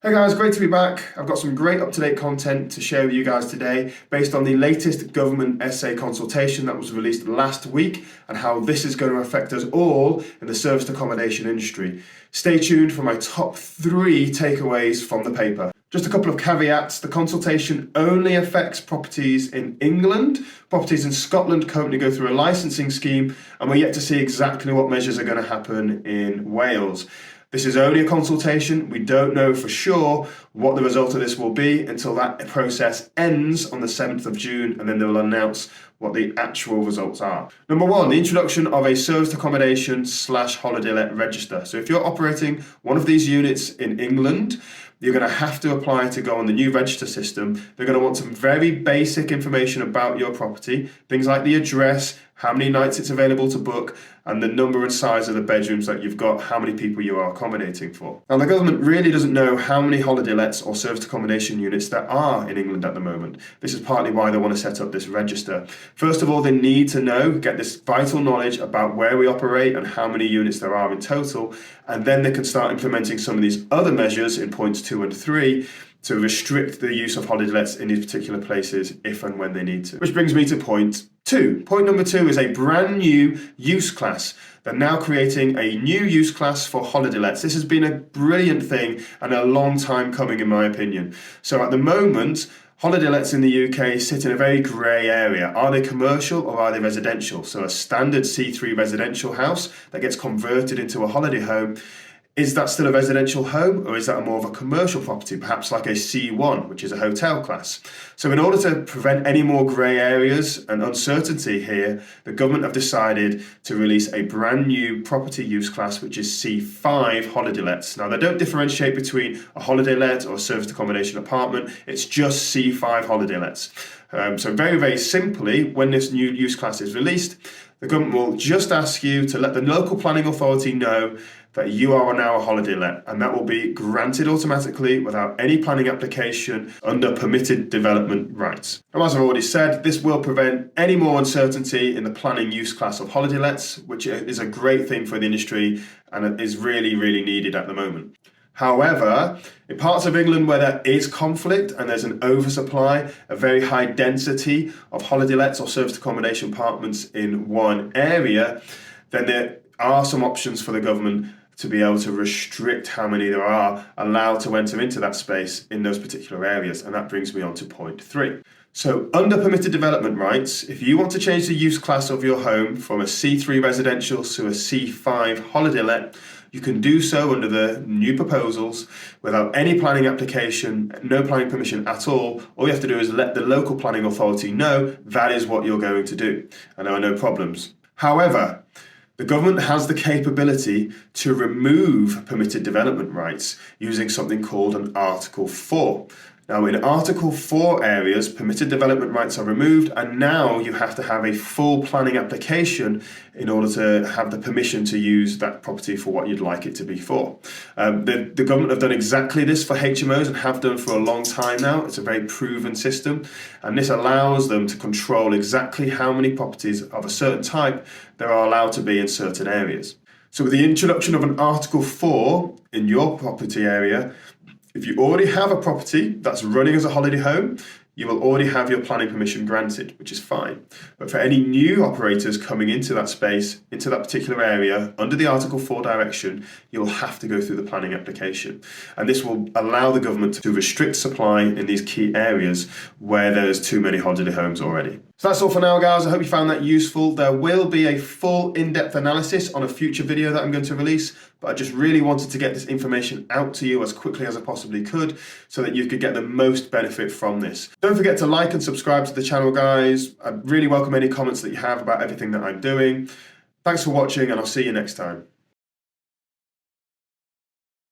Hey guys, great to be back. I've got some great up-to-date content to share with you guys today based on the latest government essay consultation that was released last week and how this is going to affect us all in the serviced accommodation industry. Stay tuned for my top 3 takeaways from the paper. Just a couple of caveats. The consultation only affects properties in England. Properties in Scotland currently go through a licensing scheme, and we're yet to see exactly what measures are going to happen in Wales. This is only a consultation. We don't know for sure what the result of this will be until that process ends on the 7th of June, and then they will announce what the actual results are. Number 1, the introduction of a serviced accommodation / holiday let register. So if you're operating one of these units in England, you're going to have to apply to go on the new register system. They're going to want some very basic information about your property, things like the address, how many nights it's available to book, and the number and size of the bedrooms that you've got, how many people you are accommodating for. Now, the government really doesn't know how many holiday lets or serviced accommodation units there are in England at the moment. This is partly why they want to set up this register. First of all, they need to get this vital knowledge about where we operate and how many units there are in total, and then they can start implementing some of these other measures in points 2 and 3 to restrict the use of holiday lets in these particular places if and when they need to. Which brings me to point 2. Point number 2 is a brand new use class. They're now creating a new use class for holiday lets. This has been a brilliant thing and a long time coming, in my opinion. So at the moment, holiday lets in the UK sit in a very grey area. Are they commercial or are they residential? So a standard C3 residential house that gets converted into a holiday home, is that still a residential home, or is that more of a commercial property, perhaps like a C1, which is a hotel class? So in order to prevent any more grey areas and uncertainty here, the government have decided to release a brand new property use class, which is C5 holiday lets. Now, they don't differentiate between a holiday let or a serviced accommodation apartment. It's just C5 holiday lets. So very, very simply, when this new use class is released, the government will just ask you to let the local planning authority know that you are now a holiday let, and that will be granted automatically without any planning application under permitted development rights. And as I've already said, this will prevent any more uncertainty in the planning use class of holiday lets, which is a great thing for the industry and is really, really needed at the moment. However, in parts of England where there is conflict and there's an oversupply, a very high density of holiday lets or serviced accommodation apartments in one area, then there are some options for the government to be able to restrict how many there are allowed to enter into that space in those particular areas. And that brings me on to point 3. So under permitted development rights, if you want to change the use class of your home from a C3 residential to a C5 holiday let, you can do so under the new proposals without any planning application, no planning permission at all. All you have to do is let the local planning authority know that is what you're going to do, and there are no problems. However, the government has the capability to remove permitted development rights using something called an Article 4. Now, in Article 4 areas, permitted development rights are removed, and now you have to have a full planning application in order to have the permission to use that property for what you'd like it to be for. The government have done exactly this for HMOs and have done for a long time now. It's a very proven system, and this allows them to control exactly how many properties of a certain type there are allowed to be in certain areas. So with the introduction of an Article 4 in your property area, if you already have a property that's running as a holiday home, you will already have your planning permission granted, which is fine. But for any new operators coming into that space, into that particular area, under the Article 4 direction, you'll have to go through the planning application. And this will allow the government to restrict supply in these key areas where there's too many holiday homes already. So that's all for now, guys. I hope you found that useful. There will be a full in-depth analysis on a future video that I'm going to release, but I just really wanted to get this information out to you as quickly as I possibly could so that you could get the most benefit from this. Don't forget to like and subscribe to the channel, guys. I'd really welcome any comments that you have about everything that I'm doing. Thanks for watching, and I'll see you next time.